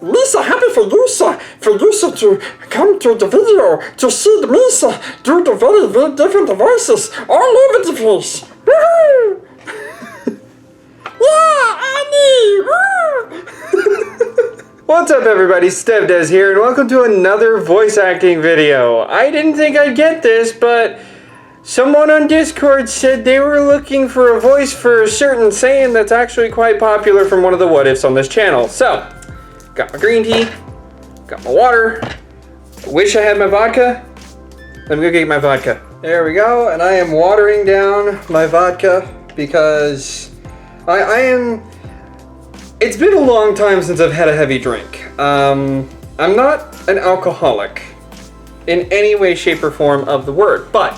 Misa, happy for you, sir, to come to the video to see the Misa do the very, very different voices all over the place. Woohoo! Yeah, Annie! Woo! What's up, everybody? StevDeS here, and welcome to another voice acting video. I didn't think I'd get this, but someone on Discord said they were looking for a voice for a certain saying that's actually quite popular from one of the what ifs on this channel. So, got my green tea, got my water. Wish I had my vodka. Let me go get my vodka. There we go, and I am watering down my vodka because I am. It's been a long time since I've had a heavy drink. I'm not an alcoholic in any way, shape, or form of the word, but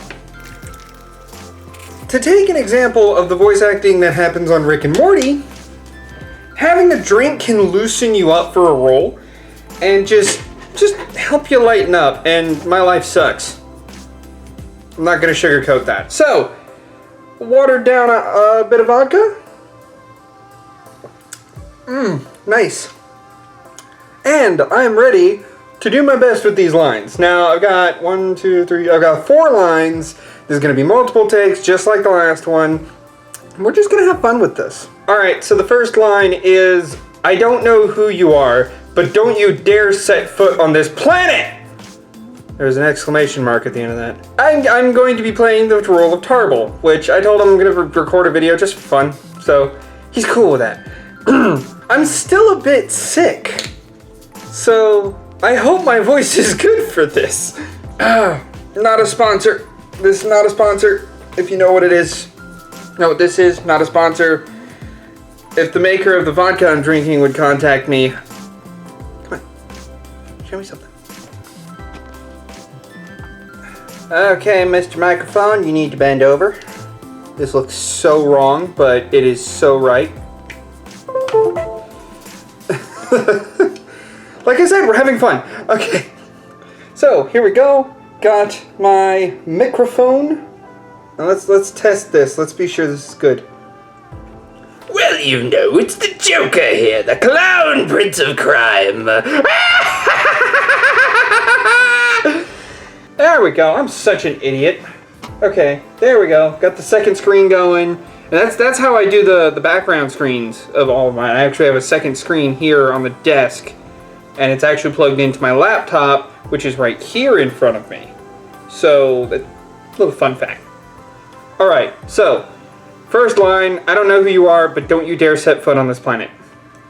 to take an example of the voice acting that happens on Rick and Morty, having a drink can loosen you up for a role and just help you lighten up, and my life sucks. I'm not gonna sugarcoat that. So, watered down a bit of vodka. Nice. And I'm ready to do my best with these lines. Now, I've got I've got 4 lines. There's gonna be multiple takes, just like the last one. We're just gonna have fun with this. All right, so the first line is, I don't know who you are, but don't you dare set foot on this planet! There's an exclamation mark at the end of that. I'm going to be playing the role of Tarble, which I told him I'm gonna record a video just for fun, so he's cool with that. I'm still a bit sick, so I hope my voice is good for this. Not a sponsor. This is not a sponsor, if you know what it is. Know what this is, not a sponsor. If the maker of the vodka I'm drinking would contact me. Come on, show me something. Okay, Mr. Microphone, you need to bend over. This looks so wrong, but it is so right. Like I said, we're having fun. Okay, so here we go. Got my microphone. Now let's test this. Let's be sure this is good. Well, you know, it's the Joker here, the clown prince of crime. There we go. I'm such an idiot. Okay, there we go. Got the second screen going. And that's how I do the background screens of all of mine. I actually have a second screen here on the desk, and it's actually plugged into my laptop, which is right here in front of me. So, that's a little fun fact. Alright, so, first line, I don't know who you are, but don't you dare set foot on this planet.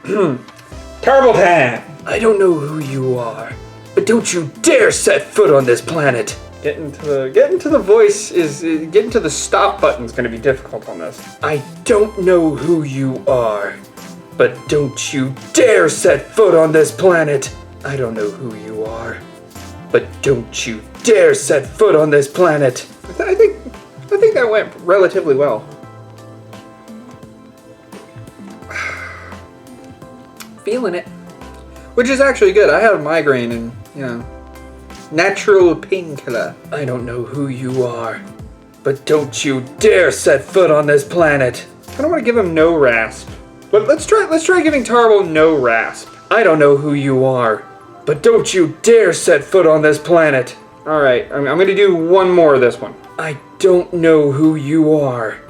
Tarble time! I don't know who you are, but don't you dare set foot on this planet. Getting to the voice getting to the stop button is going to be difficult on this. I don't know who you are, but don't you dare set foot on this planet. I don't know who you are, but don't you dare set foot on this planet. I think that went relatively well. Feeling it. Which is actually good. I have a migraine and, you know, natural painkiller. I don't know who you are, but don't you dare set foot on this planet. I don't want to give him no rasp. But let's try giving Tarble no rasp. I don't know who you are, but don't you dare set foot on this planet. Alright, I'm going to do one more of this one. I don't know who you are,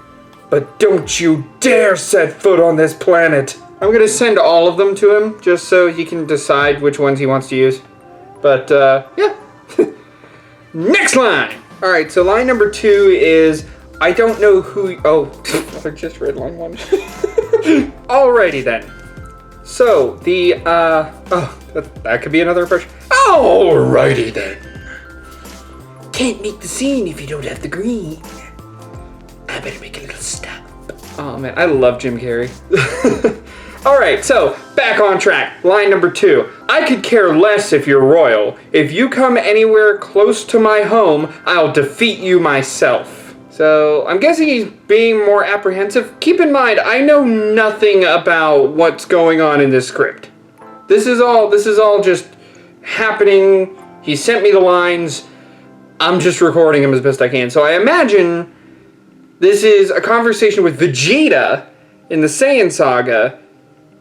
but don't you dare set foot on this planet. I'm going to send all of them to him, just so he can decide which ones he wants to use. But, yeah. Next line! Alright, so line number 2 is, I don't know who... Oh, I just read line 1. Alrighty then. So, the, oh, that could be another impression. Alrighty then. Can't make the scene if you don't have the green. I better make a little stop. Oh man, I love Jim Carrey. Alright, so, back on track. Line number 2. I could care less if you're royal. If you come anywhere close to my home, I'll defeat you myself. So, I'm guessing he's being more apprehensive. Keep in mind, I know nothing about what's going on in this script. This is all just happening. He sent me the lines. I'm just recording them as best I can. So I imagine this is a conversation with Vegeta in the Saiyan Saga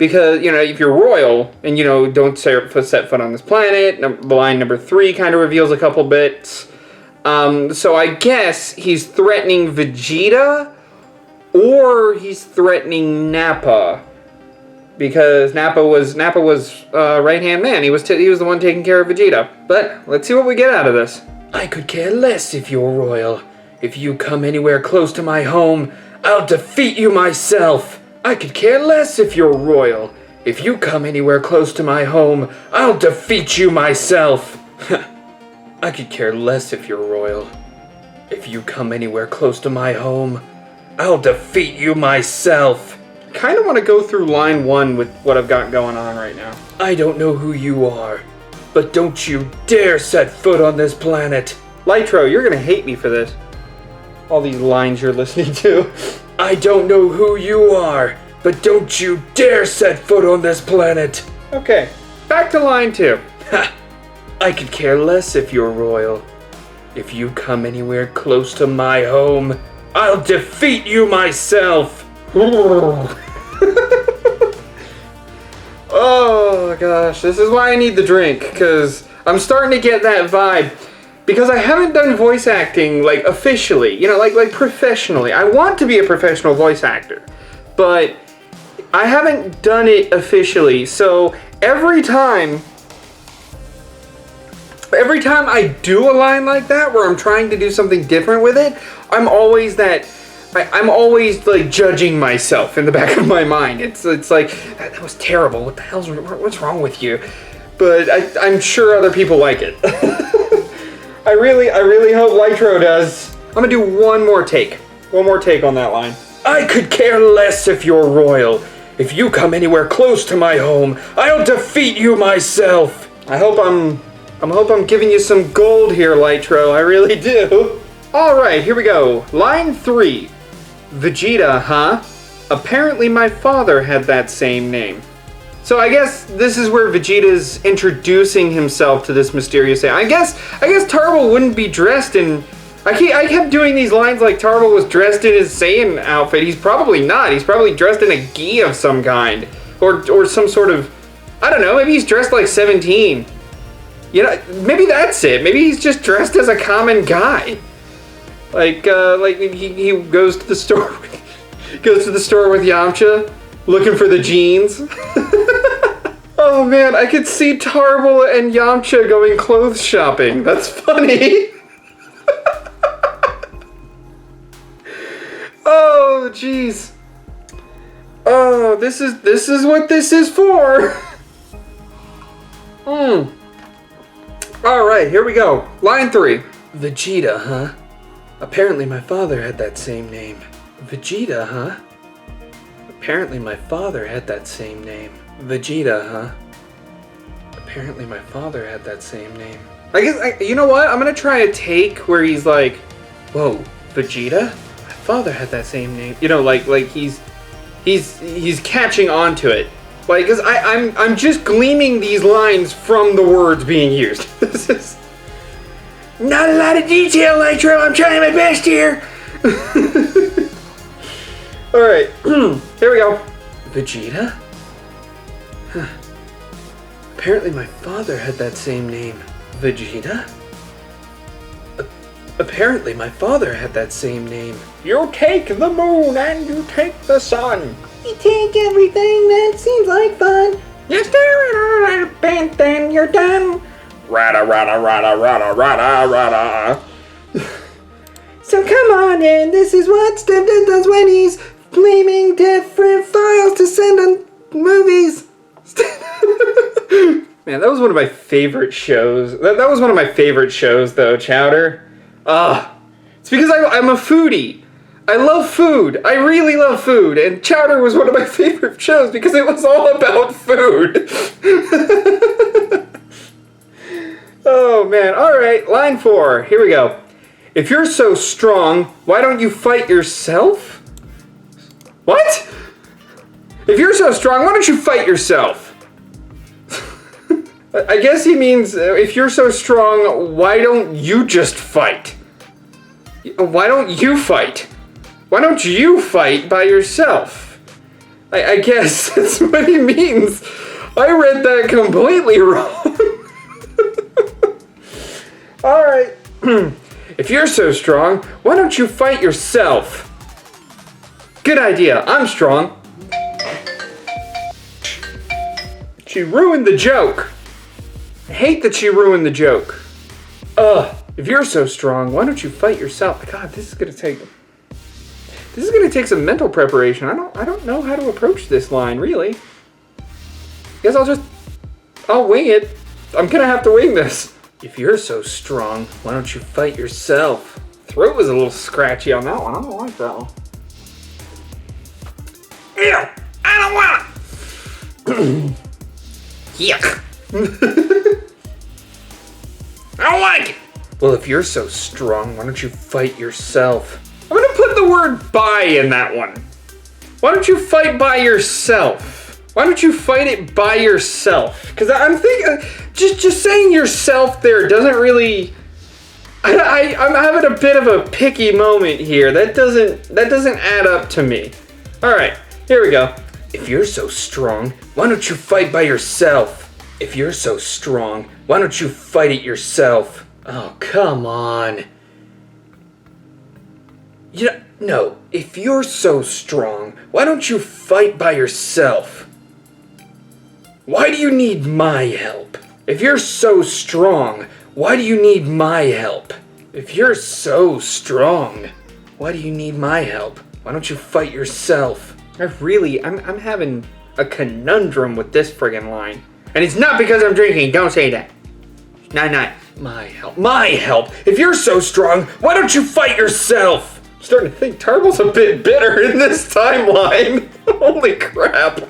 Because, you know, if you're royal and, you know, don't set foot on this planet, line number 3 kind of reveals a couple bits. So I guess he's threatening Vegeta or he's threatening Nappa. Because Nappa was right-hand man. He was the one taking care of Vegeta. But let's see what we get out of this. I could care less if you're royal. If you come anywhere close to my home, I'll defeat you myself. I could care less if you're royal. If you come anywhere close to my home, I'll defeat you myself. I could care less if you're royal. If you come anywhere close to my home, I'll defeat you myself. Kind of want to go through line 1 with what I've got going on right now. I don't know who you are, but don't you dare set foot on this planet. Lytro, you're going to hate me for this. All these lines you're listening to. I don't know who you are, but don't you dare set foot on this planet. Okay, back to line 2. Ha! I could care less if you're royal. If you come anywhere close to my home, I'll defeat you myself. Oh gosh, this is why I need the drink, because I'm starting to get that vibe. Because I haven't done voice acting, like, officially, you know, like professionally. I want to be a professional voice actor, but I haven't done it officially. So every time I do a line like that, where I'm trying to do something different with it, I'm always like judging myself in the back of my mind. It's like, that was terrible. What the what's wrong with you? But I'm sure other people like it. I really hope Lytro does. I'm gonna do one more take on that line. I could care less if you're royal. If you come anywhere close to my home, I'll defeat you myself. I hope I'm giving you some gold here, Lytro. I really do. All right, here we go. Line 3. Vegeta, huh? Apparently my father had that same name. So I guess this is where Vegeta's introducing himself to this mysterious I guess Tarble wouldn't be dressed in... I kept doing these lines like Tarble was dressed in his Saiyan outfit. He's probably not. He's probably dressed in a gi of some kind. Or some sort of... I don't know, maybe he's dressed like 17. You know, maybe that's it. Maybe he's just dressed as a common guy. Like he goes to the store... goes to the store with Yamcha, looking for the jeans. Oh man, I could see Tarble and Yamcha going clothes shopping. That's funny. Oh jeez. Oh, this is what this is for. All right, here we go. Line 3. Vegeta, huh? Apparently my father had that same name. Vegeta, huh? Apparently my father had that same name. Vegeta, huh? Apparently my father had that same name. I guess, you know what? I'm gonna try a take where he's like, whoa, Vegeta? My father had that same name. You know, like he's catching on to it. Like, cause I'm just gleaming these lines from the words being used. This is not a lot of detail, Lytro. I'm trying my best here. All right, here we go. Vegeta? Huh. Apparently my father had that same name. Vegeta? Apparently my father had that same name. You take the moon and you take the sun. You take everything that seems like fun. You stare at a bent, then you're done. Rada, rada, rada, rada, rada, rada. So come on in, this is what StevDeS does when he's flaming different files to send on movies. Man, that was one of my favorite shows. That was one of my favorite shows, though, Chowder. It's because I'm a foodie. I love food. I really love food. And Chowder was one of my favorite shows because it was all about food. Oh, man. All right, line 4. Here we go. If you're so strong, why don't you fight yourself? What? If you're so strong, why don't you fight yourself? I guess he means, if you're so strong, why don't you just fight? Why don't you fight? Why don't you fight by yourself? I guess that's what he means. I read that completely wrong. Alright. If you're so strong, why don't you fight yourself? Good idea. I'm strong. She ruined the joke. I hate that she ruined the joke. If you're so strong, why don't you fight yourself? God, this is gonna take some mental preparation. I don't know how to approach this line, really. Guess I'll wing it. I'm gonna have to wing this. If you're so strong, why don't you fight yourself? Throat was a little scratchy on that one. I don't like that one. Ew! I don't want it! Yuck! I don't like it! Well, if you're so strong, why don't you fight yourself? I'm gonna put the word by in that one. Why don't you fight by yourself? Why don't you fight it by yourself? Because I'm thinking, just saying yourself there doesn't really. I'm having a bit of a picky moment here. That doesn't add up to me. All right, here we go. If you're so strong, why don't you fight by yourself? If you're so strong, why don't you fight it yourself? Oh, come on. No, if you're so strong, why don't you fight by yourself? Why do you need my help? If you're so strong, why do you need my help? If you're so strong, why do you need my help? Why don't you fight yourself? I'm having a conundrum with this friggin' line. And it's not because I'm drinking, don't say that. Not. My help. My help. If you're so strong, why don't you fight yourself? I'm starting to think Tarble's a bit bitter in this timeline. Holy crap.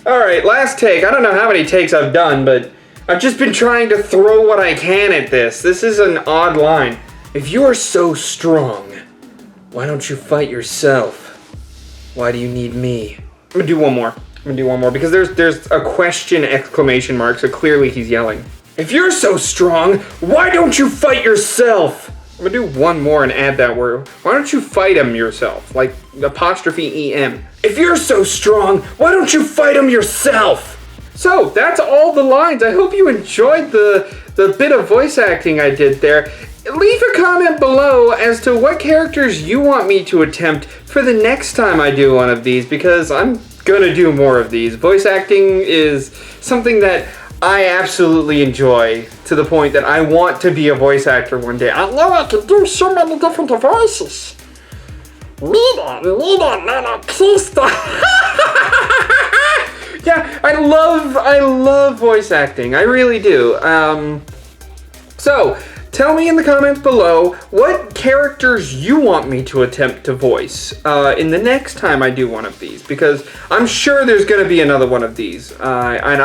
Alright, last take. I don't know how many takes I've done, but I've just been trying to throw what I can at this. This is an odd line. If you are so strong, why don't you fight yourself? Why do you need me? I'm gonna do one more because there's a question exclamation mark, so clearly he's yelling. If you're so strong, why don't you fight yourself? I'm gonna do one more and add that word. Why don't you fight him yourself? Like apostrophe EM. If you're so strong, why don't you fight him yourself? So that's all the lines. I hope you enjoyed the bit of voice acting I did there. Leave a comment below as to what characters you want me to attempt for the next time I do one of these, because I'm gonna do more of these. Voice acting is something that I absolutely enjoy, to the point that I want to be a voice actor one day. I know I can do so many different voices. Mira, Krista. Yeah, I love voice acting. I really do. So, tell me in the comments below what characters you want me to attempt to voice in the next time I do one of these, because I'm sure there's going to be another one of these. And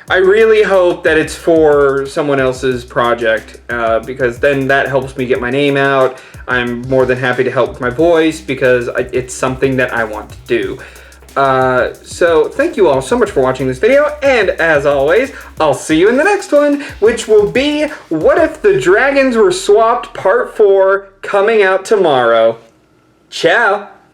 I really hope that it's for someone else's project, because then that helps me get my name out. I'm more than happy to help with my voice, because it's something that I want to do. So thank you all so much for watching this video, and as always, I'll see you in the next one, which will be What If the Dragons Were Swapped Part 4, coming out tomorrow. Ciao!